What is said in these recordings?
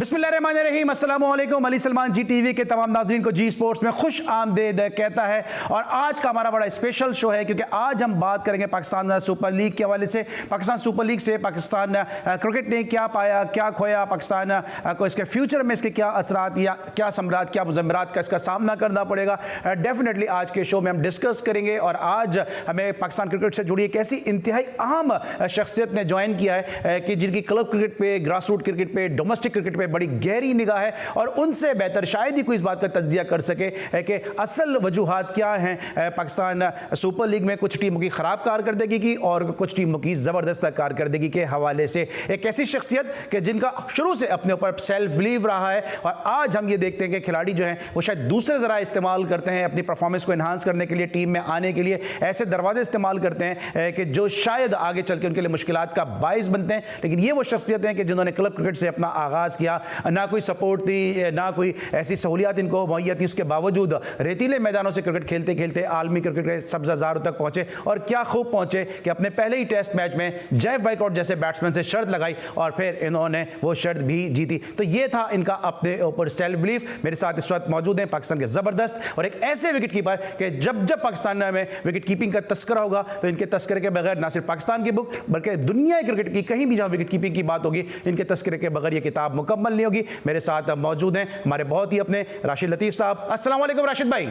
बिस्मिल्लाहिर्रहमानिर्रहीम, अस्सलाम वालेकुम। अली सलमान जी टीवी के तमाम नाज़रीन को जी स्पोर्ट्स में खुश आमदीद कहता है। और आज का हमारा बड़ा स्पेशल शो है क्योंकि आज हम बात करेंगे पाकिस्तान सुपर लीग के हवाले से। पाकिस्तान सुपर लीग से पाकिस्तान क्रिकेट ने क्या पाया, क्या खोया, पाकिस्तान को इसके फ्यूचर में इसके क्या असरात या क्या सम्राट, क्या मुज़म्मरात का इसका सामना करना पड़ेगा, डेफिनेटली आज के शो में हम डिस्कस करेंगे। और आज हमें पाकिस्तान क्रिकेट से जुड़ी एक ऐसी इंतहाई अहम शख्सियत ने ज्वाइन किया है कि जिनकी क्लब क्रिकेट पे, ग्रास रूट क्रिकेट पे, डोमेस्टिक क्रिकेट पे बड़ी गहरी निगाह है। और उनसे बेहतर शायद ही कोई इस बात का तज्जिया कर सके कि असल वजूहात क्या हैं पाकिस्तान सुपर लीग में कुछ टीमों की खराब कारकर्दगी की और कुछ टीमों की जबरदस्त कारकर्दगी के हवाले से। एक ऐसी शख्सियत कि जिनका शुरू से अपने ऊपर सेल्फ बिलीव रहा है और आज हम ये देखते हैं कि खिलाड़ी जो हैं वो शायद दूसरे जरा इस्तेमाल करते हैं अपनी परफॉर्मेंस को एनहांस करने के लिए, टीम में आने के लिए ऐसे दरवाजे इस्तेमाल करते हैं कि जो शायद आगे चल के उनके लिए मुश्किलात का बाइस बनते हैं। लेकिन ये वो शख्सियत हैं कि जिन्होंने क्लब क्रिकेट से अपना आगाज़ किया, ना कोई सपोर्ट थी, ना कोई ऐसी सहूलियात इनको मुहैया थी, उसके बावजूद रेतीले मैदानों से क्रिकेट खेलते खेलते आलमी क्रिकेट के सब्ज़ाज़ारों तक पहुंचे। और क्या खूब पहुंचे कि अपने पहले ही टेस्ट मैच में जेफ बाइकॉट जैसे बैट्समैन से शर्त लगाई और फिर इन्होंने वो शर्त भी जीती। तो ये था इनका अपने ऊपर सेल्फ बिलीफ। मेरे साथ इस वक्त मौजूद हैं पाकिस्तान के ज़बरदस्त और एक ऐसे विकेट कीपर कि जब जब पाकिस्तान में विकेट कीपिंग का तस्करा होगा तो इनके तस्करे के बगैर ना सिर्फ पाकिस्तान की बुक बल्कि दुनिया क्रिकेट की कहीं भी जहां विकेट कीपिंग की बात होगी इनके तस्करे के बगैर ये किताब मुकम्मल नहीं होगी। मेरे साथ मौजूद हैं हमारे बहुत ही अपने राशिद लतीफ़ साहब। अस्सलाम वालेकुम राशिद भाई।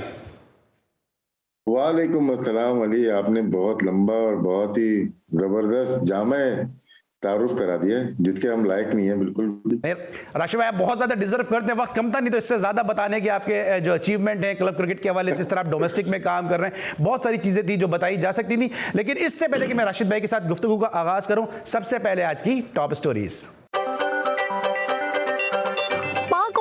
वालेकुम अस्सलाम अली, आपने बहुत लंबा और बहुत ही जबरदस्त जामे तारुफ करा दिया जिसके हम लायक नहीं है बिल्कुल भी। राशिद भाई आप बहुत ज्यादा डिजर्व करते हैं, वक्त कम था नहीं तो इससे ज्यादा बताने के आपके जो अचीवमेंट हैं क्लब क्रिकेट के हवाले से, इस तरह आप डोमेस्टिक में काम कर रहे हैं, बहुत सारी चीजें थी जो बताई जा सकती थी। लेकिन इससे पहले कि मैं राशिद भाई के साथ गुफ्तगू का आगाज करूं, सबसे पहले आज की top stories.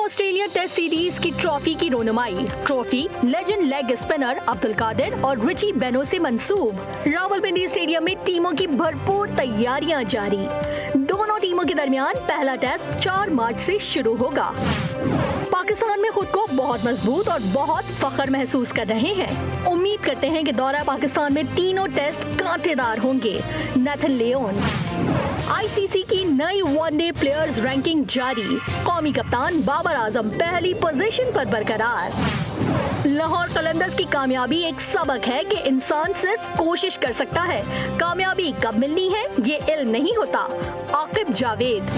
Australia test series की ट्रॉफी की रोनुमाई। Trophy legend leg spinner Abdul Qadir और रिची बेनो से मंसूब। रावलपिंडी स्टेडियम में टीमों की भरपूर तैयारियां जारी। दोनों टीमों के दरमियान पहला टेस्ट 4 मार्च से शुरू होगा। पाकिस्तान में खुद को बहुत मजबूत और बहुत फख्र महसूस कर रहे हैं। उम्मीद करते हैं कि दौरा पाकिस्तान में तीनों टेस्ट कांटेदार होंगे। Nathan Leone. आईसीसी की नई वनडे प्लेयर्स रैंकिंग जारी। कौमी कप्तान बाबर आजम पहली पोजीशन पर बरकरार। लाहौर कलंदर्स की कामयाबी एक सबक है कि इंसान सिर्फ कोशिश कर सकता है, कामयाबी कब मिलनी है ये इल्म नहीं होता। आकिब जावेद।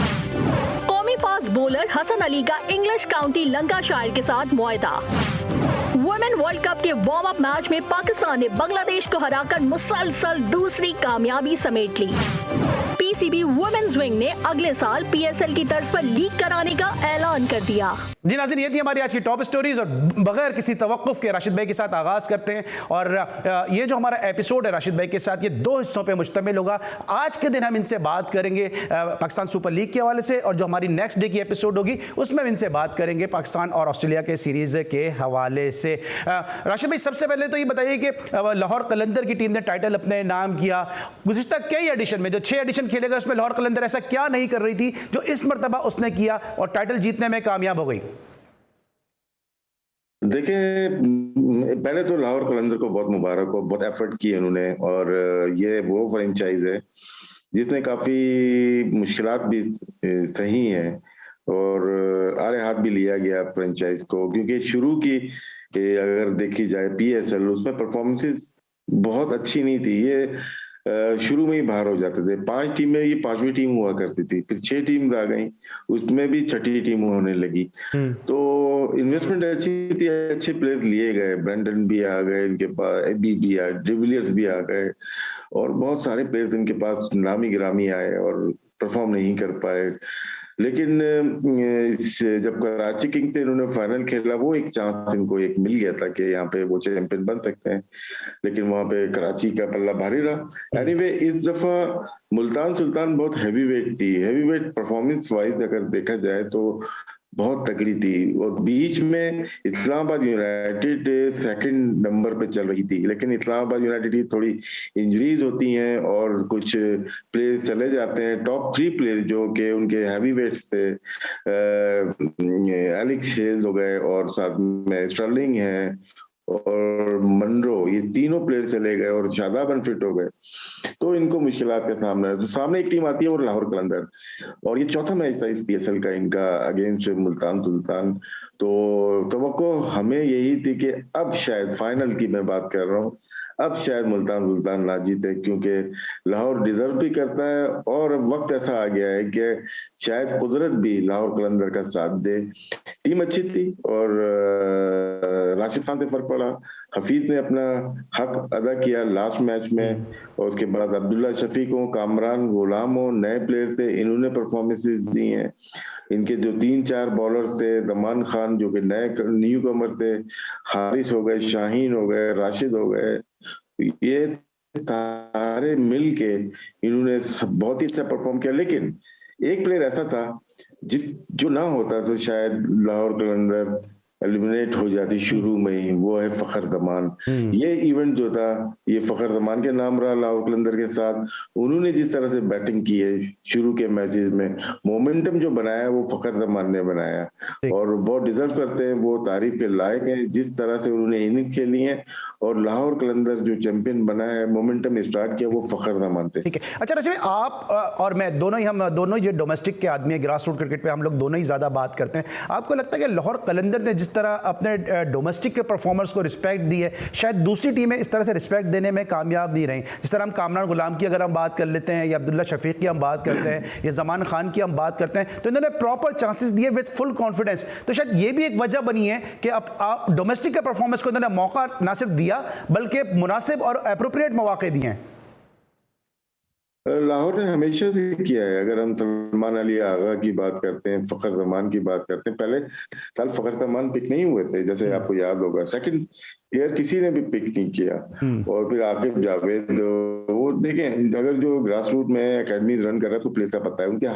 कौमी फास्ट बॉलर हसन अली का इंग्लिश काउंटी लंकाशायर के साथ मुआहदा। वुमेन वर्ल्ड कप के वार्म अप मैच में पाकिस्तान ने बांग्लादेश को हराकर मुसलसल दूसरी कामयाबी समेट ली। पीसीबी वुमेन्स विंग ने अगले साल पीएसएल की तर्ज पर लीग कराने का ऐलान कर दिया। जी नाज़रीन, ये थी हमारी आज की टॉप स्टोरीज और बगैर किसी तवक्कुफ के राशिद भाई के साथ आगाज करते हैं। और ये जो हमारा एपिसोड है राशिद भाई के साथ, ये 2 हिस्सों पे मुश्तमिल होगा। आज के दिन हम इनसे बात करेंगे पाकिस्तान सुपर लीग के हवाले से और जो हमारी नेक्स्ट डे की एपिसोड होगी उसमें हम इनसे बात करेंगे पाकिस्तान और ऑस्ट्रेलिया के सीरीज के हवाले से। राशिद भाई सबसे पहले तो ये बताइए कि लाहौर कलंदर की टीम ने टाइटल अपने नाम किया। गुज़िश्ता कई एडिशन में जो 6 एडिशन खेलेगा उसमें लाहौर कलंदर ऐसा क्या नहीं कर रही थी जो इस मरतबा उसने किया और टाइटल जीतने में कामयाब हो गई? देखिए, पहले तो लाहौर कलंदर को बहुत मुबारक हो, बहुत एफर्ट किए उन्होंने और ये वो फ्रेंचाइज है जिसने काफी मुश्किलात भी सही हैं और आड़े हाथ भी लिया गया फ्रेंचाइज को, क्योंकि शुरू की अगर देखी जाए पीएसएल उसमें परफॉर्मेंसेस बहुत अच्छी नहीं थी। ये शुरू में ही बाहर हो जाते थे। 5 टीमें, ये 5वीं टीम हुआ करती थी, फिर 6 टीम आ गई, उसमें भी 6ठी टीम होने लगी। तो इन्वेस्टमेंट अच्छी थी, अच्छे प्लेयर्स लिए गए, ब्रेंडन भी आ गए इनके पास, एबी भी आ, डिविलियर्स भी आ गए और बहुत सारे प्लेयर्स इनके पास नामी गिरामी आए और परफॉर्म नहीं कर पाए। लेकिन जब कराची किंग्स से इन्होंने फाइनल खेला, वो एक चांस इनको एक मिल गया था कि यहाँ पे वो चैंपियन बन सकते हैं, लेकिन वहां पे कराची का पल्ला भारी रहा। एनीवे, इस दफा मुल्तान सुल्तान बहुत हैवी वेट थी। हैवी वेट परफॉर्मेंस वाइज अगर देखा जाए तो बहुत तगड़ी थी और बीच में इस्लामाबाद यूनाइटेड 2nd नंबर पे चल रही थी, लेकिन इस्लामाबाद यूनाइटेड की थोड़ी इंजरीज होती हैं और कुछ प्लेयर्स चले जाते हैं। टॉप 3 प्लेयर्स जो कि उनके हैवी वेट्स थे, एलेक्स हेल हो गए और साथ में स्टर्लिंग है और मनरो, ये तीनों प्लेयर चले गए और शादाब अनफिट हो गए। तो इनको मुश्किलात का सामना है। तो सामने एक टीम आती है और लाहौर कलंदर, और ये चौथा मैच था इस PSL का इनका अगेंस्ट मुल्तान सुल्तान। तो तवक्को हमें यही थी कि अब शायद फाइनल की मैं बात कर रहा हूँ, अब शायद मुल्तान सुल्तान ना जीते, क्योंकि लाहौर डिजर्व भी करता है और वक्त ऐसा आ गया है कि शायद कुदरत भी लाहौर कलंदर का साथ दे। टीम अच्छी थी और राशिद खान से फर्क पड़ा, हफीज ने अपना हक अदा किया लास्ट मैच में, और उसके बाद अब्दुल्ला शफीक हो, कामरान गुलाम हो, नए प्लेयर थे, इन्होंने परफॉर्मेंसेस दी हैं। इनके जो 3-4 बॉलर्स थे, रमान खान जो कि नए न्यू कमर थे, हारिस हो गए, शाहीन हो गए, राशिद हो गए, ये सारे मिल के इन्होंने बहुत ही अच्छा परफॉर्म किया। लेकिन एक प्लेयर ऐसा था जो ना होता तो शायद लाहौर कलंदर एलिमिनेट हो जाती शुरू में ही, वो है फखर जमान। ये इवेंट जो था ये फखर जमान के नाम रहा लाहौर कलंदर के साथ। उन्होंने जिस तरह से बैटिंग की है शुरू के मैचेस में, मोमेंटम जो बनाया वो फखर जमान ने बनाया, और बहुत डिजर्व करते हैं, वो तारीफ के लायक है जिस तरह से उन्होंने इनिंग खेली है। और लाहौर कलंदर जो चैंपियन बना है, मोमेंटम स्टार्ट किया, वो फखर जमान थे। ठीक है, अच्छा रजवी, आप और मैं हम दोनों ही जो डोमेस्टिक के आदमी है, ग्रास रूट क्रिकेट पे हम लोग दोनों ही ज्यादा बात करते हैं। आपको लगता है कि लाहौर कलंदर ने जिस तरह अपने डोमेस्टिक के परफॉर्मर्स को रिस्पेक्ट दी है, शायद दूसरी टीमें इस तरह से रिस्पेक्ट देने में कामयाब नहीं रही? जिस तरह हम कामरान गुलाम की अगर हम बात कर लेते हैं, या अब्दुल्ला शफीक की हम बात करते हैं, या जमान खान की हम बात करते हैं, तो इन्होंने प्रॉपर चांसेस दिए विद फुल कॉन्फिडेंस। तो शायद ये भी एक वजह बनी है कि अब आप डोमेस्टिक के परफॉर्मेंस को इन्होंने मौका ना सिर्फ दिया बल्कि मुनासिब और एप्रोप्रिएट मौके दिए हैं। लाहौर ने हमेशा से किया है। अगर हम सलमान अली आगा की बात करते हैं, फखर जमान की बात करते हैं, पहले साल फखर जमान पिक नहीं हुए थे, जैसे आपको याद होगा, सेकंड ईयर किसी ने भी पिक नहीं किया। और फिर आकिब जावेद, वो देखें, अगर जो ग्रास रूट में एकेडमी रन कर रहा है तो प्लेयर का पता है उनके।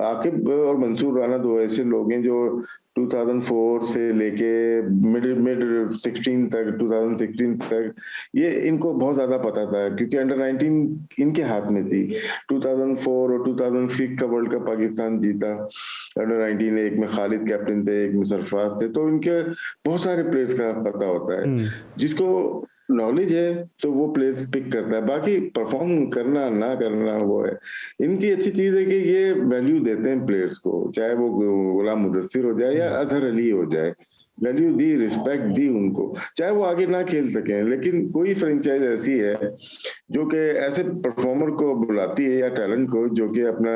आकिब और मंसूर राना दो ऐसे लोग हैं जो 2004 से लेके मिड 16 तक, 2016 तक, ये इनको बहुत ज्यादा पता था, क्योंकि अंडर 19 इनके हाथ में थी। 2004 और 2006 का वर्ल्ड कप पाकिस्तान जीता अंडर 19, एक में खालिद कैप्टन थे, एक में सरफराज थे, तो इनके बहुत सारे प्लेयर्स का पता होता है। जिसको नॉलेज है तो वो प्लेयर्स पिक करता है, बाकी परफॉर्म करना ना करना वो है। इनकी अच्छी चीज है कि ये वैल्यू देते हैं प्लेयर्स को, चाहे वो गुलाम मुदस्सिर हो जाए या अजहर अली हो जाए, वैल्यू दी, रिस्पेक्ट दी उनको, चाहे वो आगे ना खेल सकें। लेकिन कोई फ्रेंचाइज ऐसी है जो कि ऐसे परफॉर्मर को बुलाती है या टैलेंट को जो कि अपना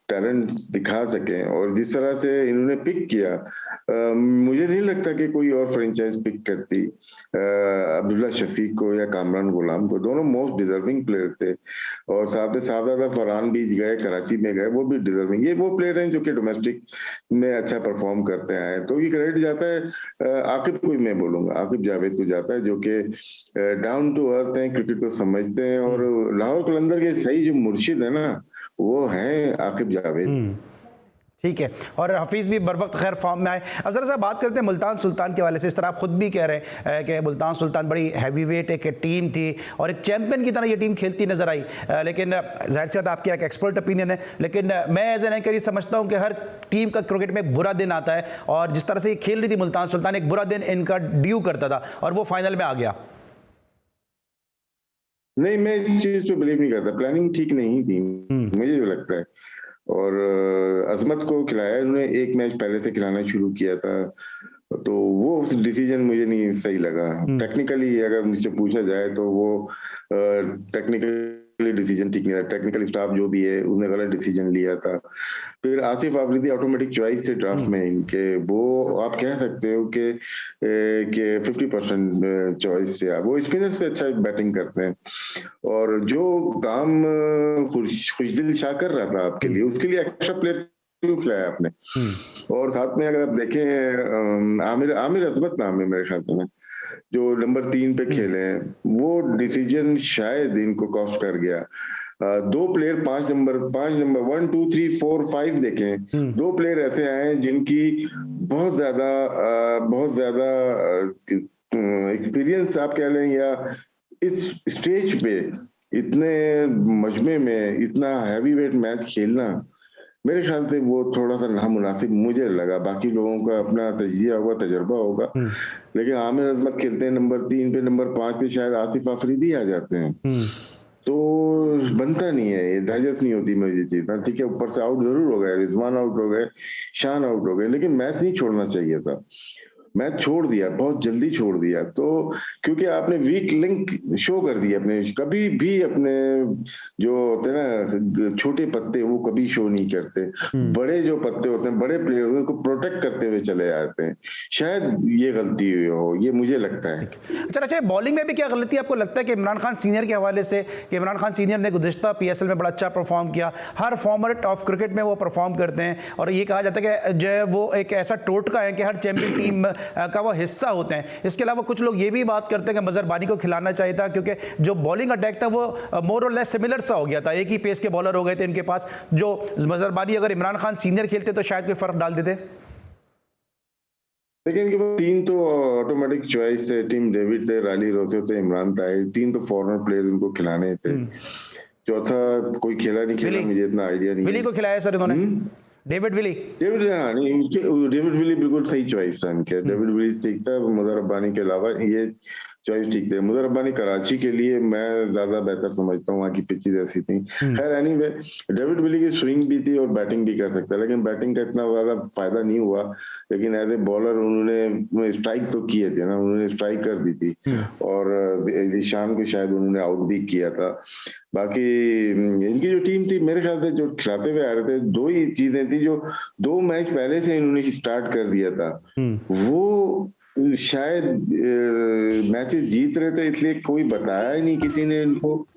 टैलेंट दिखा सकें, और जिस तरह से इन्होंने पिक किया, मुझे नहीं लगता कि कोई और फ्रेंचाइज पिक करती अब्दुल्ला शफीक को या कामरान गुलाम को। दोनों मोस्ट डिजर्विंग प्लेयर थे, और साथ फरहान भी गए, कराची में गए, वो भी डिजर्विंग। ये वो प्लेयर हैं जो कि डोमेस्टिक में अच्छा परफॉर्म करते हैं, तो ये क्रेडिट जाता है आकिब को ही मैं बोलूंगा, आकिब जावेद को जाता है, जो कि डाउन टू अर्थ हैं, क्रिकेट को समझते हैं। और लाहौर कलंदर के सही जो मुर्शिद है ना, वो है आकिब जावेद। ठीक है, और हफीज़ भी बर वक्त खैर फॉर्म में आए। अब ज़रा सा बात करते हैं मुल्तान सुल्तान के वाले से। इस तरह आप खुद भी कह रहे हैं कि मुल्तान सुल्तान बड़ी हैवी वेट एक टीम थी और एक चैंपियन की तरह ये टीम खेलती नजर आई, लेकिन जाहिर सी बात आपकी एक एक्सपर्ट ओपिनियन है, लेकिन मैं एज एन एंकर ये समझता हूँ कि हर टीम का क्रिकेट में एक बुरा दिन आता है, और जिस तरह से ये खेल रही थी मुल्तान सुल्तान, एक बुरा दिन इनका ड्यू करता था और वो फाइनल में आ गया। नहीं, मैं इस चीज पे बिलीव नहीं करता, प्लानिंग ठीक नहीं थी मुझे जो लगता है। और अजमत को खिलाया इन्होंने, एक मैच पहले से खिलाना शुरू किया था, तो वो डिसीजन मुझे नहीं सही लगा। टेक्निकली अगर मुझसे पूछा जाए तो वो टेक्निकली डिसीजन ठीक नहीं रहा, टेक्निकल स्टाफ जो भी है उसने गलत डिसीजन लिया था। फिर आसिफ आफरीदी ऑटोमेटिक चॉइस से ड्राफ्ट में इनके, वो आप कह सकते हो कि 50% चॉइस से वो स्पिनर्स पे अच्छा बैटिंग करते हैं, और जो काम खुशदिल शाह कर रहा था आपके लिए, उसके लिए एक्स्ट्रा प्लेयर क्यों खिलाया आपने? और साथ में अगर आप देखें आमिर अजमत नाम है मेरे ख्याल में, जो नंबर 3 पे खेले हैं, वो डिसीजन शायद इनको कॉस्ट कर गया। 2 प्लेयर 5 नंबर 1 2 3 4 5 देखें, 2 प्लेयर ऐसे आए जिनकी बहुत ज्यादा एक्सपीरियंस आप कह लें, या इस स्टेज पे इतने मजमे में इतना हैवी वेट मैच खेलना, मेरे ख्याल से वो थोड़ा सा नामुनासिब मुझे लगा। बाकी लोगों का अपना तजिया होगा, तजर्बा होगा, लेकिन आमिर अजमत खेलते हैं नंबर 3 पे, नंबर 5 पे शायद आसिफ आफरीदी आ जाते हैं, तो बनता नहीं है, ये डाइजेस्ट नहीं होती मुझे चीज। ठीक है, ऊपर से आउट जरूर हो गए, रिजवान आउट हो गए, शान आउट हो गए, लेकिन मैच नहीं छोड़ना चाहिए था। मैच छोड़ दिया, बहुत जल्दी छोड़ दिया। तो क्योंकि आपने वीक लिंक शो कर दिया अपने, कभी भी अपने जो होते हैं ना छोटे पत्ते, वो कभी शो नहीं करते। बड़े जो पत्ते होते हैं, बड़े प्लेयर उनको प्रोटेक्ट करते हुए चले जाते हैं। शायद ये गलती हुई हो, ये मुझे लगता है। अच्छा, बॉलिंग में भी क्या गलती आपको लगता है कि इमरान खान सीनियर के हवाले से, कि इमरान खान सीनियर ने गुज़िश्ता पीएसएल में बड़ा अच्छा परफॉर्म किया, हर फॉर्मेट ऑफ क्रिकेट में वो परफॉर्म करते हैं, और ये कहा जाता है कि जो है वो एक ऐसा टोटका है कि हर चैंपियन टीम का वो हिस्सा होते हैं। इसके अलावा कुछ लोग ये भी बात करते हैं कि मजहरबानी को खिलाना चाहिए था, क्योंकि जो बॉलिंग अटैक था वो मोर और लेस सिमिलर सा हो गया था, एक ही पेस के बॉलर हो गए थे इनके पास। जो मजहरबानी अगर इमरान खान सीनियर खेलते तो शायद कोई फर्क डाल देते। लेकिन इनके पास 3 तो ऑटोमेटिक चॉइस थे, टीम डेविड थे, राली रोसे थे, इमरान ताहिर, 3 तो फॉरनर प्लेयर उनको खिलाने थे। चौथा कोई खेला नहीं, खेला मुझे इतना आइडिया नहीं। विली को खिलाया सर इन्होंने, डेविड विली। हाँ नहीं, डेविड विली बिल्कुल सही चॉइस था इनके। डेविड विली ठीक था, मजहर रब्बानी के अलावा ये चॉइस ठीक थे। मजहर रब्बानी कराची के लिए मैं ज्यादा बेहतर समझता हूँ, वहाँ की पिचेज ऐसी थी। खैर एनीवे, डेविड विली की स्विंग भी थी और बैटिंग भी कर सकता है, लेकिन बैटिंग का इतना ज्यादा फायदा नहीं हुआ। लेकिन एज ए बॉलर उन्होंने स्ट्राइक तो किए थे ना, उन्होंने स्ट्राइक कर दी थी, और ईशान को शायद उन्होंने आउट भी किया था। बाकी इनकी जो टीम थी, मेरे ख्याल से जो खिलाते हुए आ रहे थे, 2 ही चीजें थी जो 2 मैच पहले से इन्होंने स्टार्ट कर दिया था। वो शायद मैचेस जीत रहे थे, इसलिए कोई बताया ही नहीं किसी ने इनको,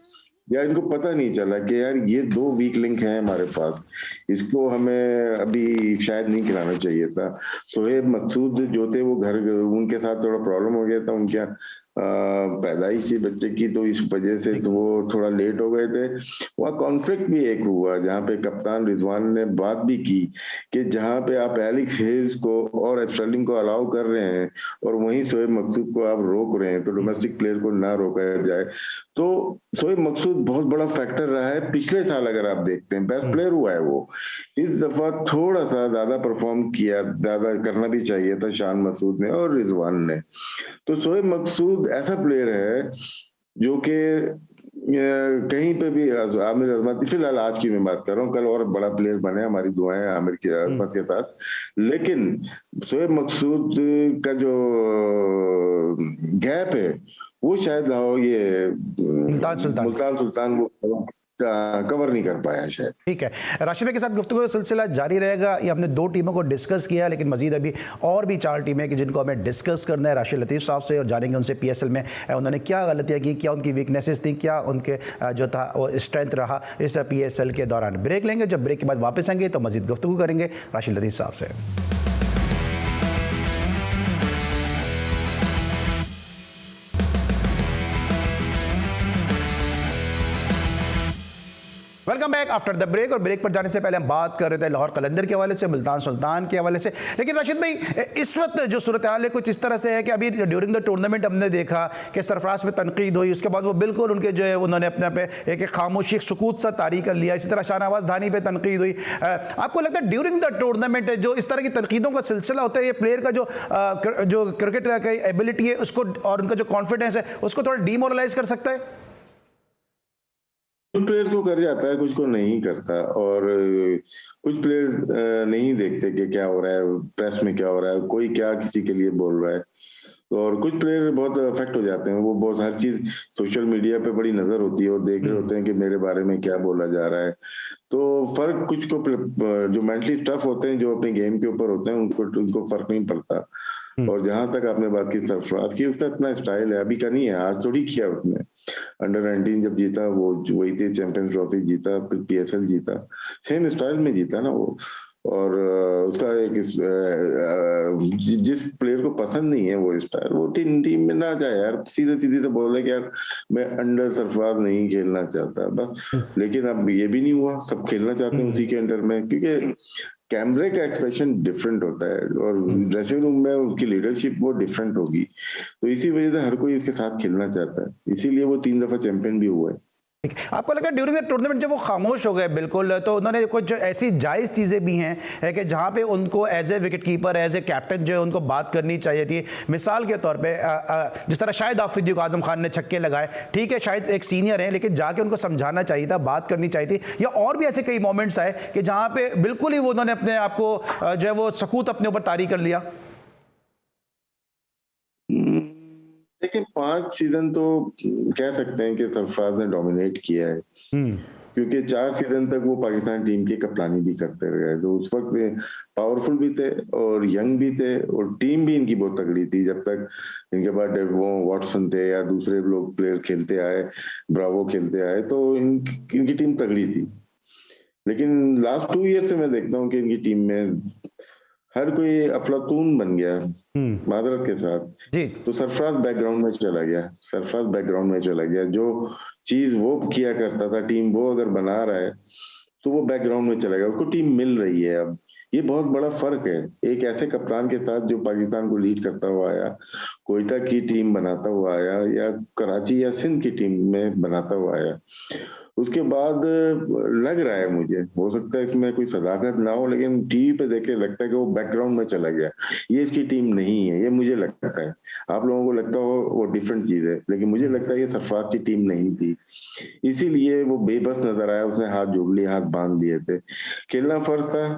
या इनको पता नहीं चला कि यार ये 2 वीक लिंक हैं हमारे पास, इसको हमें अभी शायद नहीं खिलाना चाहिए था। शोएब मकसूद जो थे वो घर, उनके साथ थोड़ा प्रॉब्लम हो गया था, उनके पैदाइश थी बच्चे की, तो इस वजह से तो वो थोड़ा लेट हो गए थे। वहाँ कॉन्फ्लिक्ट भी एक हुआ, जहाँ पे कप्तान रिजवान ने बात भी की कि जहाँ पे आप एलेक्स हेज को और स्टर्लिंग को अलाउ कर रहे हैं और वहीं शोएब मकसूद को आप रोक रहे हैं, तो डोमेस्टिक प्लेयर को ना रोका जाए। तो शोएब मकसूद बहुत बड़ा फैक्टर रहा है पिछले साल, अगर आप देखते हैं बेस्ट प्लेयर हुआ है वो। इस दफा थोड़ा सा ज्यादा परफॉर्म किया, ज्यादा करना भी चाहिए था शान मसूद ने और रिजवान ने। तो शोएब मकसूद ऐसा प्लेयर है जो कि कहीं पे भी आमिर अजमत, फिलहाल आज की मैं बात कर रहा हूँ, कल और बड़ा प्लेयर बने, हमारी दुआएं आमिर की अजमत के साथ। लेकिन शोएब मकसूद का जो गैप है वो शायद ये मुल्तान सुल्तान वो कवर नहीं कर पाया शायद। ठीक है, राशिद भाई के साथ गुफ्तगू का सिलसिला जारी रहेगा। ये हमने 2 टीमों को डिस्कस किया, लेकिन मजीद अभी और भी 4 टीमें कि जिनको हमें डिस्कस करना है राशिद लतीफ़ साहब से, और जानेंगे उनसे पीएसएल में उन्होंने क्या गलतियां की, क्या उनकी वीकनेसेस थी, क्या उनके जो था वो स्ट्रेंथ रहा इस पीएसएल के दौरान। ब्रेक लेंगे, जब ब्रेक के बाद वापस आएंगे तो मजीद गुफ्तगू करेंगे राशिद लतीफ़ साहब से। Welcome back after the break. और ब्रेक पर जाने से पहले हम बात कर रहे थे लाहौर कलंदर के हवाले से, मुल्तान सुल्तान के हवाले से। लेकिन राशिद भाई, इस वक्त जो सूरत हाल है कुछ इस तरह से है कि अभी ड्यूरिंग द टूर्नामेंट हमने देखा कि सरफराज पे तनकीद हुई, उसके बाद वो बिल्कुल उनके जो है उन्होंने अपने पे एक खामोशी, सुकूत सा तारी कर लिया। इसी तरह शाहनवाज धानी पे तनकीद हुई। आपको लगता है ड्यूरिंग द टूर्नामेंट जो इस तरह की तनकीदों का सिलसिला होता है, ये प्लेयर का जो क्रिकेट का एबिलिटी है उसको और उनका जो कॉन्फिडेंस है उसको थोड़ा डीमोरलाइज कर सकता है? कुछ प्लेयर्स को कर जाता है, कुछ को नहीं करता, और कुछ प्लेयर नहीं देखते कि क्या हो रहा है, प्रेस में क्या हो रहा है, कोई क्या किसी के लिए बोल रहा है। और कुछ प्लेयर बहुत अफेक्ट हो जाते हैं, वो बहुत हर चीज सोशल मीडिया पे बड़ी नजर होती है और देख रहे होते हैं कि मेरे बारे में क्या बोला जा रहा है। तो फर्क कुछ को, जो मेंटली टफ होते हैं, जो अपने गेम के ऊपर होते हैं, उनको फर्क नहीं पड़ता। और जहां तक आपने बात की सरफराज की, उसका इतना स्टाइल है, अभी का नहीं है, आज थोड़ी किया उसने। अंडर 19 जब जीता वो वही थी, चैंपियंस ट्रॉफी जीता, फिर पीएसएल जीता, सेम स्टाइल में जीता ना वो। और उसका एक जिस प्लेयर को पसंद नहीं है वो स्टाइल, वो टीम में ना जाए यार, सीधे सीधे से बोले कि यार मैं अंडर सरफराज नहीं खेलना चाहता बस। लेकिन अब ये भी नहीं हुआ, सब खेलना चाहते हैं उसी के अंडर में, क्योंकि कैमरे का एक्सप्रेशन डिफरेंट होता है और ड्रेसिंग रूम में उसकी लीडरशिप वो डिफरेंट होगी। तो इसी वजह से हर कोई इसके साथ खेलना चाहता है, इसीलिए वो 3 दफा चैंपियन भी हुआ है। आपको लगा ड्यूरिंग द टूर्नामेंट जब वो खामोश हो गए बिल्कुल, तो उन्होंने कुछ ऐसी जायज़ चीज़ें भी हैं है कि जहाँ पे उनको as a wicket keeper, as a captain जो है उनको बात करनी चाहिए थी? मिसाल के तौर पे जिस तरह शायद आफरीदी को आजम खान ने छक्के लगाए, ठीक है शायद एक सीनियर हैं, लेकिन जाके उनको समझाना चाहिए था, बात करनी चाहिए थी। या और भी ऐसे कई मोमेंट्स आए कि जहाँ पे बिल्कुल ही वो उन्होंने अपने आप को जो है वो सकूत अपने ऊपर तारी कर लिया। देखिए 5 सीजन तो कह सकते हैं कि सरफराज ने डोमिनेट किया है, क्योंकि 4 सीजन तक वो पाकिस्तान टीम की कप्तानी भी करते रहे। तो उस वक्त पावरफुल भी थे और यंग भी थे और टीम भी इनकी बहुत तगड़ी थी। जब तक इनके बाद वो वॉटसन थे या दूसरे लोग प्लेयर खेलते आए, ब्रावो खेलते आए, तो इनकी टीम तगड़ी थी। लेकिन लास्ट 2 ईयर से मैं देखता हूँ कि इनकी टीम में हर कोई अफलातून बन गया, मादरत के साथ जी। तो सरफराज बैकग्राउंड में चला गया। जो चीज वो किया करता था, टीम वो अगर बना रहा है तो वो बैकग्राउंड में चला गया, उसको टीम मिल रही है। अब ये बहुत बड़ा फर्क है एक ऐसे कप्तान के साथ जो पाकिस्तान को लीड करता हुआ आया, कोयटा की टीम बनाता हुआ आया या कराची या सिंध की टीम में बनाता हुआ आया। उसके बाद लग रहा है, मुझे हो सकता है इसमें कोई सदाकत ना हो, लेकिन टीवी पे देख के लगता है कि वो बैकग्राउंड में चला गया, ये इसकी टीम नहीं है। ये मुझे लगता है, आप लोगों को लगता हो वो डिफरेंट चीज है, लेकिन मुझे लगता है ये सरफराज की टीम नहीं थी, इसीलिए वो बेबस नजर आया। उसने हाथ जोड़ लिए, हाथ बांध लिए थे। खेलना फर्ज था,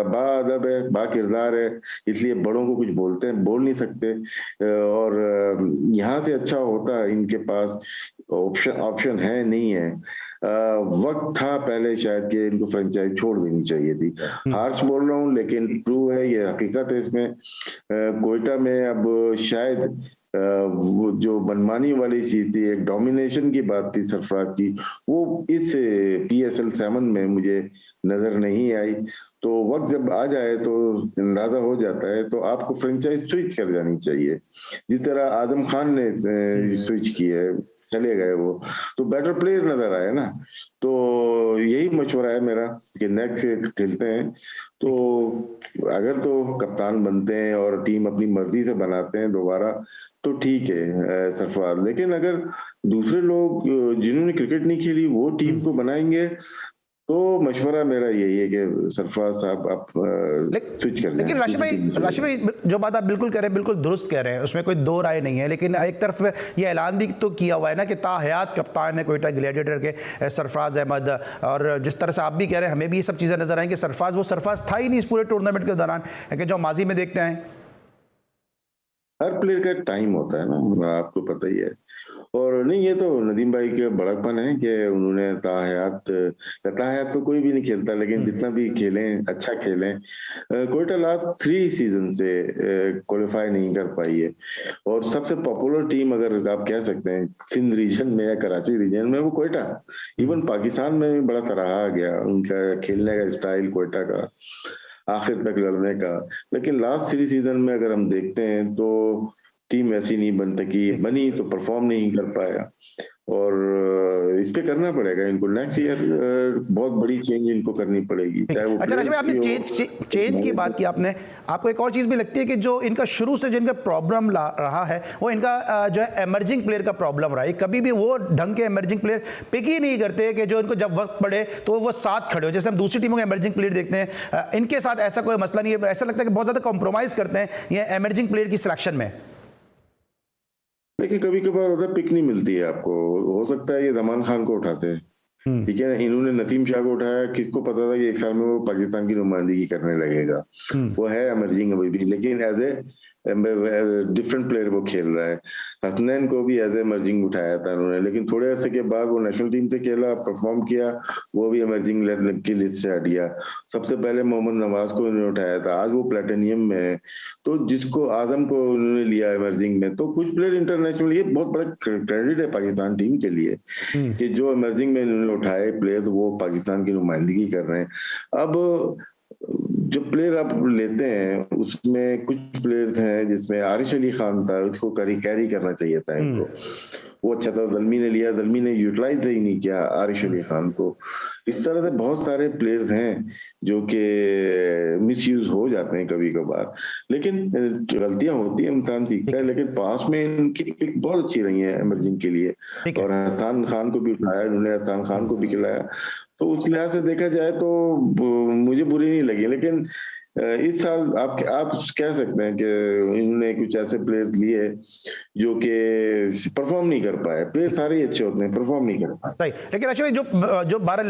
बाअदब है, बा किरदार है, इसलिए बड़ों को कुछ बोलते हैं, बोल नहीं सकते। और यहाँ से अच्छा होता, इनके पास ऑप्शन है नहीं है। वक्त था पहले शायद कि इनको फ्रेंचाइज छोड़ देनी चाहिए थी। हार्श बोल रहा हूँ लेकिन ट्रू है, ये हकीकत है। इसमें कोयटा में अब शायद वो जो मनमानी वाली चीज थी, एक डोमिनेशन की बात थी सरफराज की, वो इस PSL 7 में मुझे नजर नहीं आई। तो वक्त जब आ जाए तो अंदाजा हो जाता है, तो आपको फ्रेंचाइज स्विच कर जानी चाहिए, जिस तरह आजम खान ने स्विच की है, चले गए वो, तो बेटर प्लेयर नजर आए ना। तो यही मशवरा है मेरा कि नेक्स्ट खेलते हैं तो अगर तो कप्तान बनते हैं और टीम अपनी मर्जी से बनाते हैं दोबारा तो ठीक है सरफराज, लेकिन अगर दूसरे लोग जिन्होंने क्रिकेट नहीं खेली वो टीम को बनाएंगे तो मशवरा मेरा यही है कि सरफराज साहब आप स्विच कर लें। लेकिन राशिद भाई जो बात आप बिल्कुल कह रहे हैं बिल्कुल दुरुस्त कह रहे हैं, उसमें कोई दो राय नहीं है। लेकिन एक तरफ ये ऐलान भी तो किया हुआ है ना कि ताहयात कप्तान है कोयटा ग्लैडिएटर के सरफराज अहमद, और जिस तरह से आप भी कह रहे हैं हमें भी ये सब चीज़ें नजर आई कि सरफराज वो सरफराज था ही नहीं इस पूरे टूर्नामेंट के दौरान, कि जो माजी में देखते हैं। हर प्लेयर का टाइम होता है ना, आपको पता ही है। और नहीं, ये तो नदीम भाई के बड़कपन है कि उन्होंने ताहयात तो कोई भी नहीं खेलता, लेकिन जितना भी खेलें अच्छा खेलें। कोयटा लास्ट 3 सीजन से क्वालिफाई नहीं कर पाई है, और सबसे पॉपुलर टीम अगर आप कह सकते हैं सिंध रीजन में या कराची रीजन में वो कोयटा, इवन पाकिस्तान में भी बड़ा सराहा गया उनका खेलने का स्टाइल, कोयटा का आखिर तक लड़ने का। लेकिन लास्ट 3 सीजन में अगर हम देखते हैं तो टीम ऐसी नहीं बनी तो परफॉर्म नहीं कर पाया, और इस पे करना पड़ेगा इनको नेक्स्ट ईयर। बहुत बड़ी चेंज इनको करनी पड़ेगी, चाहे वो। अच्छा राशिद भाई, आपने चेंज की बात की, आपको एक और चीज भी लगती है कि जो इनका शुरू से जिनका प्रॉब्लम रहा है वो इनका जो है एमर्जिंग प्लेयर का प्रॉब्लम रहा है। कभी भी वो ढंग के एमर्जिंग प्लेयर पिक ही नहीं करते कि जो इनको जब वक्त पड़े तो वो साथ खड़े हो। जैसे हम दूसरी टीमों के एमर्जिंग प्लेयर देखते हैं, इनके साथ ऐसा कोई मसला नहीं है। ऐसा लगता है कि बहुत ज्यादा कॉम्प्रोमाइज करते हैं ये एमर्जिंग प्लेयर की सिलेक्शन में। देखिए कभी कभार होता है पिक नहीं मिलती है आपको, हो सकता है ये जमान खान को उठाते हैं, ठीक है ना, इन्होंने नसीम शाह को उठाया, किसको पता था कि 1 साल में वो पाकिस्तान की नुमाइंदगी करने लगेगा। वो है एमर्जिंग अभी भी, लेकिन एज ए डिफरेंट प्लेयर वो खेल रहा है। हसनैन को भी एज ए एमर्जिंग उठाया था उन्होंने, लेकिन थोड़े अरसे के बाद वो नेशनल टीम से खेला, परफॉर्म किया, वो भी एमर्जिंग की लिस्ट से हट गया। सबसे पहले मोहम्मद नवाज को उन्होंने उठाया था, आज वो प्लेटिनियम में है। तो जिसको आजम को उन्होंने लिया एमर्जिंग में, तो कुछ प्लेयर इंटरनेशनल, ये बहुत बड़ा क्रेडिट है पाकिस्तान टीम के लिए कि जो एमर्जिंग में उन्होंने उठाए प्लेयर वो पाकिस्तान की नुमाइंदगी कर रहे हैं। अब जो प्लेयर आप लेते हैं उसमें कुछ प्लेयर्स हैं जिसमें आरिश अली खान था, उसको कैरी करना चाहिए था इनको, वो अच्छा था, दलमी ने लिया, दलमी ने यूटिलाइज ही नहीं किया आरिश अली खान को। इस तरह से बहुत सारे प्लेयर्स हैं जो कि मिसयूज हो जाते हैं कभी कभार, लेकिन गलतियां होती है, इंसान सीखता है। लेकिन पास में इनकी पिक बहुत अच्छी रही है इमर्जिंग के लिए, और हसन खान को भी उठाया इन्होंने, हसन खान को भी खिलाया। तो उस लिहाज से देखा जाए तो मुझे बुरी नहीं लगी। लेकिन इस साल आप कह सकते हैं कि इन्होंने कुछ ऐसे प्लेयर लिए जो कि परफॉर्म नहीं कर पाए। प्लेयर सारे ही अच्छे होते हैं, परफॉर्म नहीं कर पाए। सही, लेकिन अच्छा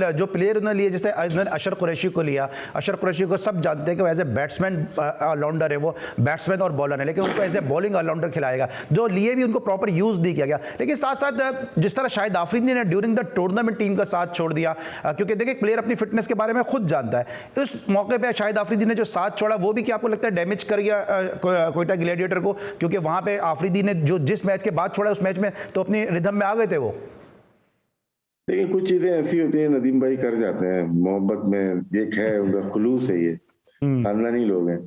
जो प्लेयर उन्होंने लिए, जैसे इन्होंने अशर कुरैशी को लिया। अशर कुरैशी को सब जानते हैं कि वो एज ए बैट्समैन ऑलराउंडर है, वो बैट्समैन और बॉलर है, लेकिन उनको एज ए बॉलिंग ऑलराउंडर खिलाएगा। जो लिए भी उनको प्रॉपर यूज नहीं किया गया। लेकिन साथ साथ जिस तरह शाहिद आफरीदी ने ड्यूरिंग द टूर्नामेंट टीम का साथ छोड़ दिया, क्योंकि देखिए प्लेयर अपनी फिटनेस के बारे में खुद जानता है। उस मौके पर शाहिद आफरीदी ने जो साथ छोड़ा, वो भी क्या आपको लगता है डैमेज कर गया कोयटा ग्लैडिएटर को? क्योंकि वहां पे आफरीदी ने जो जिस मैच के बाद छोड़ा, उस मैच में तो अपनी रिदम में आ गए थे वो। देखिए कुछ चीजें ऐसी होती हैं, नदीम भाई कर जाते हैं मोहब्बत में, एक है उनका खुलूस है, ये खानदानी लोग हैं,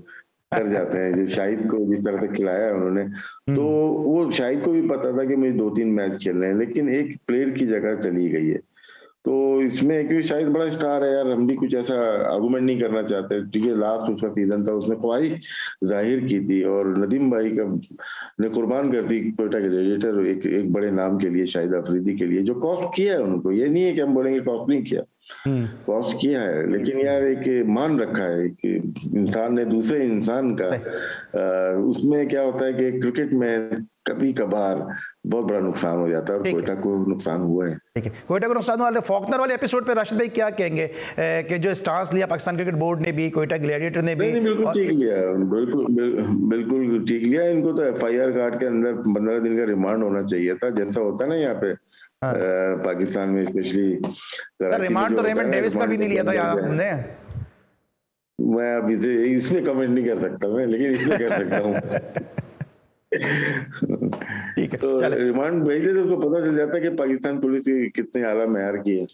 कर जाते हैं। जो शाहिद को जिस तरह से खिलाया उन्होंने, तो वो शाहिद को भी पता था कि मुझे 2-3 मैच खेलने हैं, लेकिन एक प्लेयर की जगह चली गई है। तो इसमें क्योंकि शायद बड़ा स्टार है यार, हम भी कुछ ऐसा आर्गुमेंट नहीं करना चाहते। ठीक है, लास्ट उसका सीजन था, उसने ख्वाहिश जाहिर की थी, और नदीम भाई का ने कुर्बान कर दी कोयटा ग्लैडिएटर एक बड़े नाम के लिए, शाहिद अफरीदी के लिए, जो कॉस्ट किया है उनको। ये नहीं है कि हम बोलेंगे कॉस्ट नहीं किया, कॉस्ट किया है, लेकिन यार एक मान रखा है कि इंसान ने दूसरे इंसान का उसमें क्या होता है कि क्रिकेट में कभी कभार बहुत बड़ा नुकसान हो जाता है, और कोयटा को नुकसान हुआ है। ठीक है, कोयटा को नुकसान हुआ। फॉकनर वाले एपिसोड पे राशिद भाई क्या कहेंगे कि जो स्टांस लिया पाकिस्तान क्रिकेट बोर्ड ने भी, कोयटा ग्लैडिएटर ने भी? बिल्कुल ठीक लिया, बिल्कुल ठीक लिया। इनको तो FIR काट के अंदर 15 दिन का रिमांड होना चाहिए था, जैसा होता है ना यहाँ पे पाकिस्तान में, स्पेशली रिमांड तो रेमंड डेविस का भी नहीं लिया था यहाँ हमने। मैं अभी इसमें कमेंट नहीं कर सकता मैं, लेकिन इसमें कर सकता हूँ। ठीक है, तो रिमांड भेजे तो उसको पता चल जाता है कि पाकिस्तान पुलिस कितने आला मैयार की है।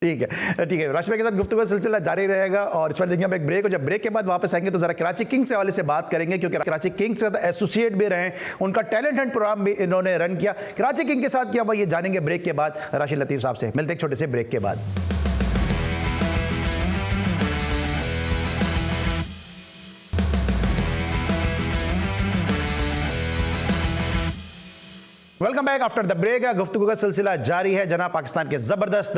ठीक है, राशिद भाई के साथ गुफ्तगू का सिलसिला जारी रहेगा, और इस बार देखेंगे हम एक ब्रेक, और जब ब्रेक के बाद वापस आएंगे तो जरा कराची किंग्स के हवाले से बात करेंगे, क्योंकि कराची किंग्स से एसोसिएट भी रहे, उनका टैलेंट हंट प्रोग्राम भी इन्होंने रन किया। कराची किंग के साथ क्या हुआ ये जानेंगे ब्रेक के बाद राशिद लतीफ साहब से। मिलते एक छोटे से ब्रेक के बाद। Welcome back after the break. गुफ्तगू का सिलसिला जारी है जनाब पाकिस्तान के जबरदस्त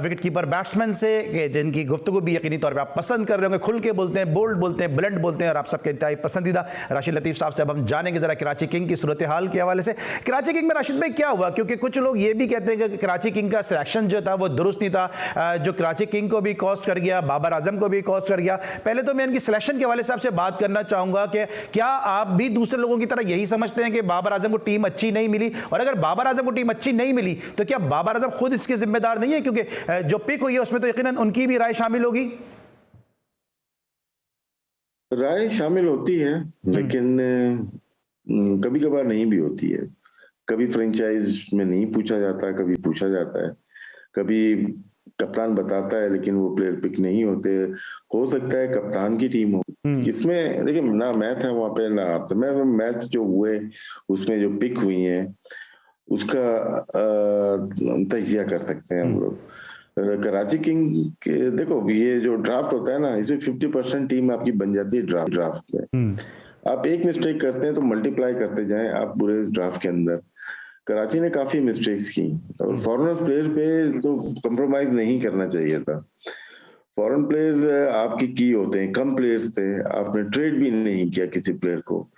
विकेट कीपर बैट्समैन से, जिनकी गुफ्तगू भी यकीनी तौर पे आप पसंद कर रहे होंगे। खुल के बोलते हैं, बोल्ड बोलते हैं, ब्लंट बोलते हैं, और आप सबके इंतहाई पसंदीदा राशिद लतीफ साहब से अब हम जानेंगे जरा कराची किंग की सूरत हाल के हवाले से। कराची किंग में राशिद भाई क्या हुआ? क्योंकि कुछ लोग ये भी कहते हैं कि कराची किंग का सिलेक्शन जो था वो दुरुस्त नहीं था, जो कराची किंग को भी कॉस्ट कर गया, बाबर आजम को भी कॉस्ट कर गया। पहले तो मैं इनकी सिलेक्शन के हवाले से आपसे बात करना चाहूंगा कि क्या आप भी दूसरे लोगों की तरह यही समझते हैं कि बाबर आजम को टीम अच्छी नहीं मिली? और अगर बाबर आजम को टीम अच्छी नहीं मिली तो क्या बाबर आजम खुद इसके जिम्मेदार नहीं है? क्योंकि जो पिक हुई है उसमें तो यकीनन उनकी भी राय शामिल होगी। राय शामिल होती है, लेकिन कभी कभार नहीं भी होती है। कभी फ्रेंचाइज में नहीं पूछा जाता, कभी पूछा जाता है, कभी कप्तान बताता है लेकिन वो प्लेयर पिक नहीं होते। हो सकता है कप्तान की टीम हो, इसमें देखिए ना मैं था वहां पे ना आप, मैं मैच जो हुए उसमें जो पिक हुई है उसका तजिया कर सकते हैं हम लोग। कराची किंग के देखो, ये जो ड्राफ्ट होता है ना, इसमें 50% टीम आपकी बन जाती है ड्राफ्ट में। आप एक मिस्टेक करते हैं तो मल्टीप्लाई करते जाएं आप पूरे ड्राफ्ट के अंदर। कराची ने काफी मिस्टेक्स की, और फॉरेनर प्लेयर पे तो कंप्रोमाइज नहीं करना चाहिए था। फॉरेन प्लेयर्स आपकी की होते हैं, कम प्लेयर्स थे, आपने ट्रेड भी नहीं किया किसी प्लेयर को।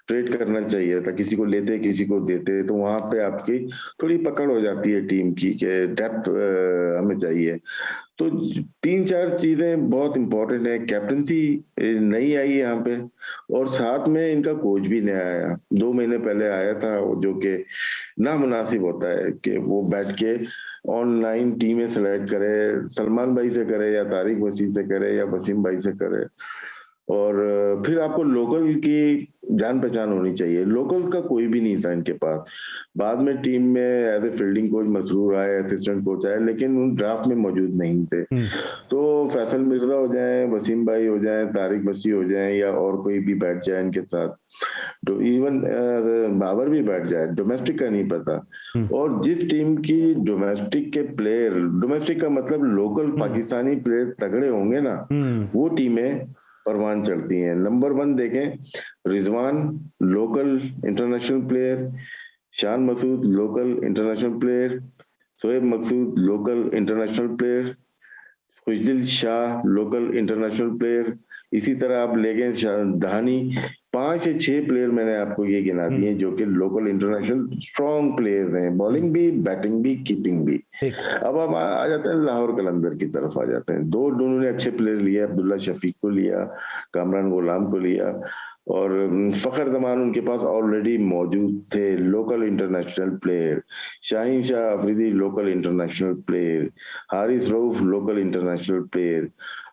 ट्रेड करना चाहिए था, किसी को लेते किसी को देते, तो वहां पे आपकी थोड़ी पकड़ हो जाती है टीम की कि डेप्थ हमें चाहिए। तो 3-4 चीजें बहुत इंपॉर्टेंट है। कैप्टनसी नई आई यहाँ पे, और साथ में इनका कोच भी नया आया, 2 महीने पहले आया था, जो कि नामुनासिब होता है कि वो बैठ के ऑनलाइन टीमें सेलेक्ट करे, सलमान भाई से करे या तारिक वसी से करे या वसीम भाई से करे। और फिर आपको लोकल की जान पहचान होनी चाहिए। लोकल का कोई भी नहीं था इनके पास। बाद में टीम में as a fielding coach Masroor आए, असिस्टेंट कोच आए, लेकिन उन ड्राफ्ट में मौजूद नहीं थे। तो फैसल मिर्जा हो जाए, वसीम भाई हो जाए, तारिक वसी हो जाए, या और कोई भी बैठ जाए इनके साथ, तो इवन बाबर भी बैठ जाए, डोमेस्टिक का नहीं पता। और जिस टीम की डोमेस्टिक के प्लेयर, डोमेस्टिक का मतलब लोकल पाकिस्तानी प्लेयर तगड़े होंगे ना, वो टीमें परवान चढ़ती हैं। नंबर 1 देखें, Rizwan local international player, Shan Masood local international player, Shoaib Maqsood local international player, Khushdil Shah local international player. इसी तरह आप ले गए धानी, 5 से 6 प्लेयर मैंने आपको ये गिना दिए जो कि लोकल इंटरनेशनल स्ट्रॉन्ग प्लेयर हैं, बॉलिंग भी, बैटिंग भी, कीपिंग भी। अब हम आ जाते हैं लाहौर कलंदर की तरफ आ जाते हैं। दोनों ने अच्छे प्लेयर लिए, अब्दुल्ला शफीक को लिया, कामरान गुलाम को लिया, और फखर जमान उनके पास ऑलरेडी मौजूद थे, local international player. Shaheen Shah Afridi local international player, Haris Rauf local international player,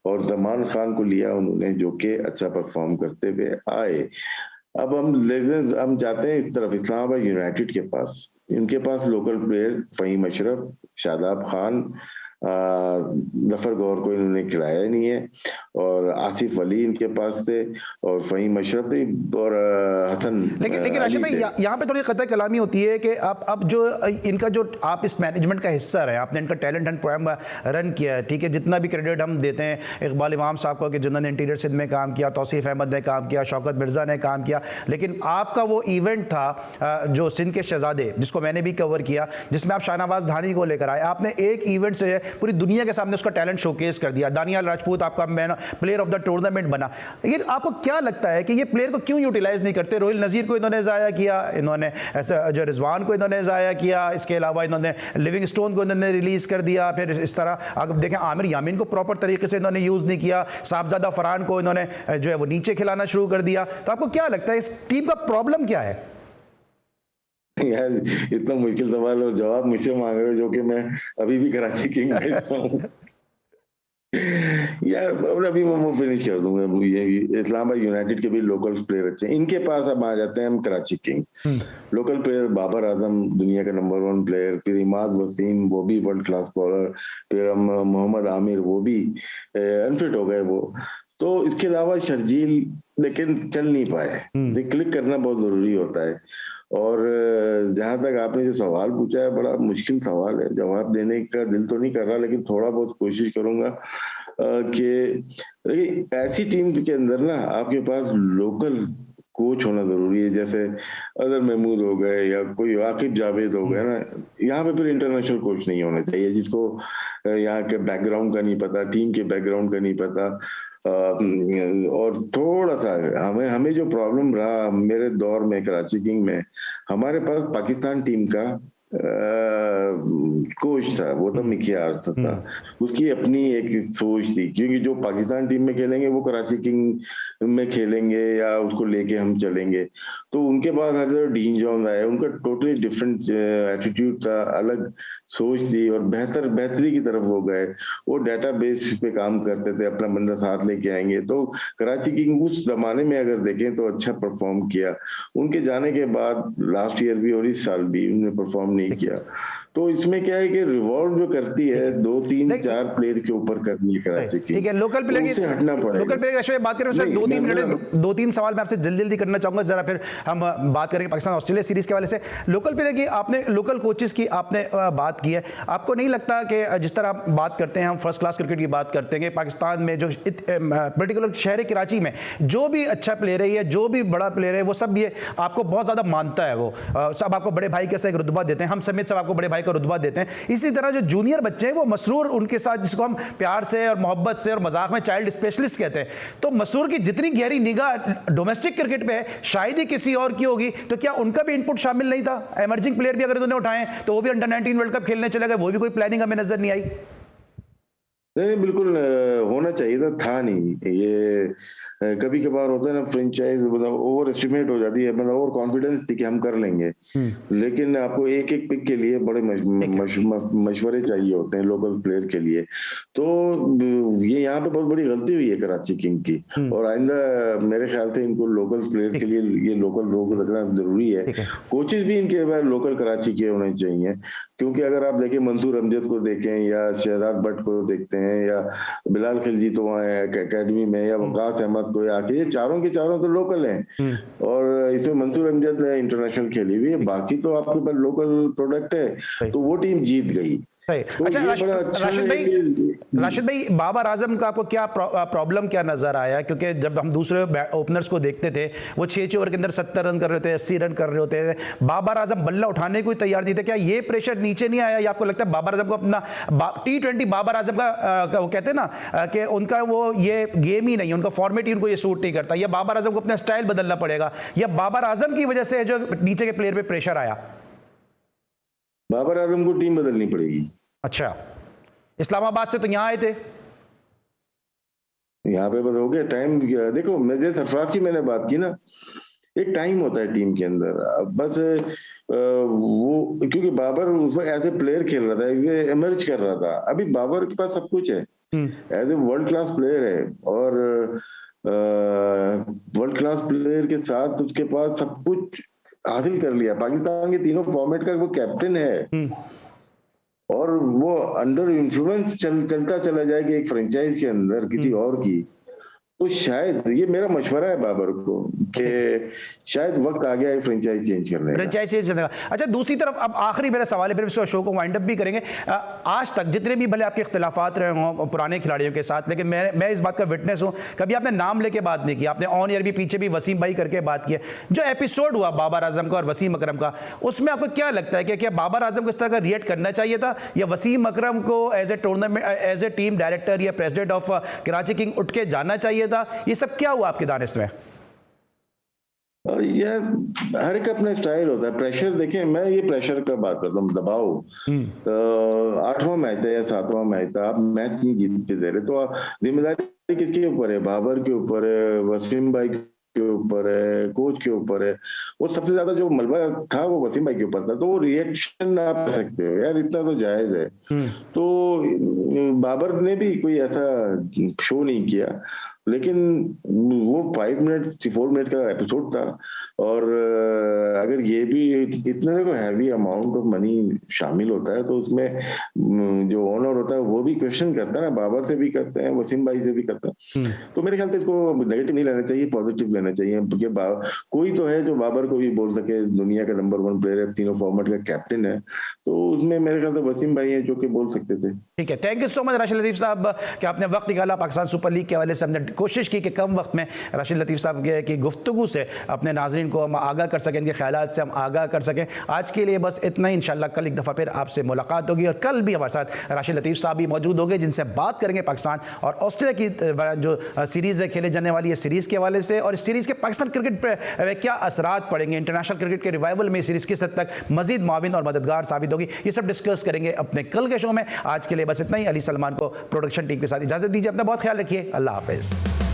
और जमान खान को लिया उन्होंने जो कि अच्छा परफॉर्म करते हुए आए। अब हम जाते हैं इस तरफ इस्लामाबाद यूनाइटेड के पास। इनके पास लोकल प्लेयर फहीम अशरफ, शादाब खान, जफर गौर को इन्होंने खिलाया नहीं है, और आसिफ अली इनके पास थे, और फहीम अशरफ थे, और हसन। लेकिन राशिद भाई यहाँ पे थोड़ी कतई कलामी होती है कि अब जो इनका जो आप इस मैनेजमेंट का हिस्सा रहे, आपने इनका टैलेंट एंड प्रोग्राम रन किया है, ठीक है, जितना भी क्रेडिट हम देते हैं इकबाल इमाम साहब को कि जिन्होंने इंटीरियर सिंध में काम किया, तौसीफ अहमद ने काम किया, शौकत मिर्जा ने काम किया, लेकिन आपका वो इवेंट था जो सिंध के शहजादे, जिसको मैंने भी कवर किया, जिसमें आप शाहनवाज धानी को लेकर आए, आपने एक इवेंट से पूरी दुनिया के सामने उसका टैलेंट शोकेस कर दिया। दानियाल राजपूत आपका man player of the tournament बना। लेकिन आपको क्या लगता है कि ये प्लेयर को क्यों यूटिलाइज नहीं करते? रोहिल नजीर को इन्होंने जाया किया, इन्होंने ऐसा जो रिजवान को इन्होंने जाया किया, इसके अलावा इन्होंने लिविंगस्टोन को इन्होंने रिलीज कर दिया, फिर इस तरह अगर देखें आमिर यामीन को प्रॉपर तरीके से इन्होंने यूज नहीं किया, साहबजादा फरहान को इन्होंने जो है वो नीचे खिलाना शुरू कर दिया। तो आपको क्या लगता है इस टीम का प्रॉब्लम क्या है? यार इतना मुश्किल सवाल और जवाब मुझसे मांग रहे हो जो कि मैं अभी भी कराची किंग भेजता हूँ। यार अभी मैं फिनिश कर दूंगा। ये इस्लामाबाद यूनाइटेड के भी लोकल प्लेयर अच्छे हैं। इनके पास अब आ जाते हैं हम Karachi king. Local player Babar Azam दुनिया का नंबर 1 प्लेयर, फिर इमाद वसीम वो भी वर्ल्ड क्लास बॉलर, फिर हम मोहम्मद आमिर वो भी अनफिट हो गए वो। तो इसके अलावा शर्जील लेकिन चल नहीं पाए। क्लिक करना बहुत जरूरी होता है। और जहां तक आपने जो सवाल पूछा है बड़ा मुश्किल सवाल है, जवाब देने का दिल तो नहीं कर रहा, लेकिन थोड़ा बहुत कोशिश करूंगा कि ऐसी टीम के अंदर ना आपके पास लोकल कोच होना जरूरी है। जैसे अदर महमूद हो गए या कोई आकिब जावेद हो गए ना, यहाँ पे फिर इंटरनेशनल कोच नहीं होना चाहिए जिसको यहाँ के बैकग्राउंड का नहीं पता, टीम के बैकग्राउंड का नहीं पता। और थोड़ा सा हमें जो प्रॉब्लम रहा मेरे दौर में कराची किंग में, हमारे पास पाकिस्तान टीम का कोच था, वो तो मिकी आर्थ था। उसकी अपनी एक सोच थी, क्योंकि जो पाकिस्तान टीम में खेलेंगे वो कराची किंग में खेलेंगे या उसको लेके हम चलेंगे। तो उनके पास हर जगह डीन जॉन आए, उनका टोटली डिफरेंट एटीट्यूड था, अलग सोच थी, और बेहतरी की तरफ हो गए। वो डेटाबेस पे काम करते थे, अपना बंदा साथ लेके आएंगे। तो कराची किंग उस जमाने में अगर देखें तो अच्छा परफॉर्म किया। उनके जाने के बाद लास्ट ईयर भी और इस साल भी उन्होंने परफॉर्म नहीं किया। तो इसमें क्या है कि रिवॉल्व जो करती है 2 3 4 प्लेयर के ऊपर करनी है कराची की। ठीक है, लोकल प्लेयर की हटना पड़ेगा। लोकल प्लेयर की बात करें सर, 2-3 मिनट 2-3 सवाल मैं आपसे जल्दी करना चाहूंगा, जरा फिर हम बात करेंगे पाकिस्तान ऑस्ट्रेलिया सीरीज के हवाले से। लोकल प्लेयर की आपने, लोकल कोचेस की आपने बात की है, आपको नहीं लगता कि जिस तरह आप बात करते हैं, हम फर्स्ट क्लास क्रिकेट की बात करते हैं कि पाकिस्तान में जो पर्टिकुलर शहर कराची में जो भी अच्छा प्लेयर है या जो भी बड़ा प्लेयर है वो सब ये आपको बहुत ज्यादा मानता है, वो सब आपको बड़े भाई के साथ एक रुतबा देते हैं, हम समेत सब आपको बड़े भाई का रुतबा देते हैं। इसी तरह जो जूनियर बच्चे हैं वो मसरूर उनके साथ, जिसको हम प्यार से और मोहब्बत से और मजाक में चाइल्ड स्पेशलिस्ट कहते हैं, तो मसरूर की जितनी गहरी निगाह डोमेस्टिक क्रिकेट पे है शायद ही किसी और की होगी। तो क्या उनका भी इनपुट शामिल नहीं था? एमर्जिंग प्लेयर भी अगर उन्होंने उठाए तो वो भी अंडर 19 वर्ल्ड कप खेलने चले गए, वो भी कोई प्लानिंग हमें नजर नहीं आई। नहीं बिल्कुल होना चाहिए था नहीं। ये कभी कभार होता है ना फ्रेंचाइज मतलब ओवर एस्टिमेट हो जाती है, मतलब ओवर कॉन्फिडेंस थी कि हम कर लेंगे, लेकिन आपको एक एक पिक के लिए बड़े मशवरे चाहिए होते हैं लोकल प्लेयर के लिए। तो ये यहाँ पे बहुत बड़ी गलती हुई है कराची किंग की, और आइंदा मेरे ख्याल से इनको लोकल प्लेयर के लिए ये लोकल लोग रखना जरूरी है। कोचेज भी इनके लोकल कराची के होने चाहिए, क्योंकि अगर आप देखें मंसूर अमजद को देखें या शहजाद भट्ट को देखते हैं या बिलाल खिलजी तो वहाँ है एकेडमी में, या वकास अहमद को आके, ये चारों के चारों तो लोकल हैं, और इसमें मंसूर अमजद ने इंटरनेशनल खेली हुई है, बाकी तो आपके पास लोकल प्रोडक्ट है, तो वो टीम जीत गई। तो अच्छा राशिद भाई, बाबर आजम का आपको क्या प्रॉब्लम क्या नजर आया? क्योंकि जब हम दूसरे ओपनर्स को देखते थे वो 6 ओवर के अंदर 70 रन कर रहे थे, 80 रन कर रहे होते थे, बाबर आजम बल्ला उठाने को तैयार नहीं थे। क्या ये प्रेशर नीचे नहीं आया, या आपको लगता है बाबर आजम को अपना T20 बाबर आजम का वो कहते हैं ना कि उनका वो ये गेम ही नहीं, उनका फॉर्मेट ही उनको ये सूट नहीं करता, या बाबर आजम को अपना स्टाइल बदलना पड़ेगा, या बाबर आजम की वजह से जो नीचे के प्लेयर पे प्रेशर आया? बाबर आजम को टीम बदलनी पड़ेगी। अच्छा, इस्लामाबाद से तो यहाँ आए थे, यहाँ पे बस हो गया टाइम। देखो मैं जैसे सरफराज की मैंने बात की ना, एक टाइम होता है टीम के अंदर, बस वो क्योंकि बाबर उसमें एज ए प्लेयर खेल रहा था, इमर्ज कर रहा था, अभी बाबर के पास सब कुछ है, as a world class player है, और वर्ल्ड क्लास प्लेयर के साथ उसके पास सब कुछ हासिल कर लिया। पाकिस्तान के तीनों फॉर्मेट का वो कैप्टन है, और वो अंडर इन्फ्लुएंस चलता चला जाएगा एक फ्रेंचाइज के अंदर किसी और की, तो शायद ये मेरा मशवरा है बाबर को कि शायद वक्त आ गया है फ्रेंचाइज चेंज करने का। अच्छा, दूसरी तरफ अब आखिरी मेरा सवाल है, फिर इस शो को वाइंड अप भी करेंगे। आज तक जितने भी भले आपके इख्तिलाफात रहे हों पुराने खिलाड़ियों के साथ, लेकिन मैं इस बात का विटनेस हूं, कभी आपने नाम लेके बात नहीं की, आपने ऑन एयर भी पीछे भी वसीम भाई करके बात की है। जो एपिसोड हुआ बाबर आजम का और वसीम अकरम का, उसमें आपको क्या लगता है कि क्या बाबर आजम को इस तरह का रिएक्ट करना चाहिए था, या वसीम अकरम को as a tournament as a team director या प्रेसिडेंट ऑफ कराची किंग उठ के जाना चाहिए था? ये सब क्या हुआ आपके दानिश में? यार हर एक अपना स्टाइल होता है। प्रेशर देखें, मैं ये प्रेशर का बात करता हूँ, दबाव। 8वां मैच था या 7वां मैच था, आप मैच नहीं जीतते दे रहे, तो जिम्मेदारी किसके ऊपर है? बाबर के ऊपर है, वसीम भाई के ऊपर है, कोच के ऊपर है। वो सबसे ज्यादा जो मलबा था वो वसीम भाई के ऊपर था, तो वो रिएक्शन आप कर सकते हो यार, इतना तो जायज है। तो बाबर ने भी कोई ऐसा शो नहीं किया, लेकिन वो 4 मिनट का एपिसोड था, और अगर ये भी इतना हैवी अमाउंट ऑफ मनी शामिल होता है, तो उसमें जो ओनर होता है वो भी क्वेश्चन करता है ना, बाबर से भी करते हैं, वसीम भाई से भी करते हैं। तो मेरे ख्याल से इसको नेगेटिव नहीं लेना चाहिए, पॉजिटिव लेना चाहिए, क्योंकि कोई तो है जो बाबर को भी बोल सके दुनिया का नंबर 1 प्लेयर है, तीनों फॉर्मेट का कैप्टन है, तो उसमें मेरे ख्याल से वसीम भाई है जो कि बोल सकते थे। ठीक है, thank you so much Rashid Latif साहब कि आपने वक्त निकाला। पाकिस्तान सुपर लीग के हवाले से हमने कोशिश की कि कम वक्त में राशिद लतीफ साहब की गुफ्तगू से अपने नाज़रीन को हम आगाह कर सकें, इनके ख्यालात से हम आगाह कर सकें। आज के लिए बस इतना ही, इंशाल्लाह कल एक दफ़ा फिर आपसे मुलाकात होगी, और कल भी हमारे साथ राशिद लतीफ साहब भी मौजूद होंगे, जिनसे बात करेंगे पाकिस्तान और ऑस्ट्रेलिया की जो सीरीज़ है खेले जाने वाली है, सीरीज़ के हवाले से, और इस सीरीज़ के पाकिस्तान क्रिकेट पर क्या असरात पड़ेंगे, इंटरनेशनल क्रिकेट के रिवाइवल में सीरीज़ किस हद तक मजीद माविन और मददगार साबित होगी, ये सब डिस्कस करेंगे अपने कल के शो में। आज के लिए बस इतना ही। अली सलमान को प्रोडक्शन टीम के साथ इजाज़त दीजिए, अपना बहुत ख्याल रखिए, अल्लाह हाफिज़।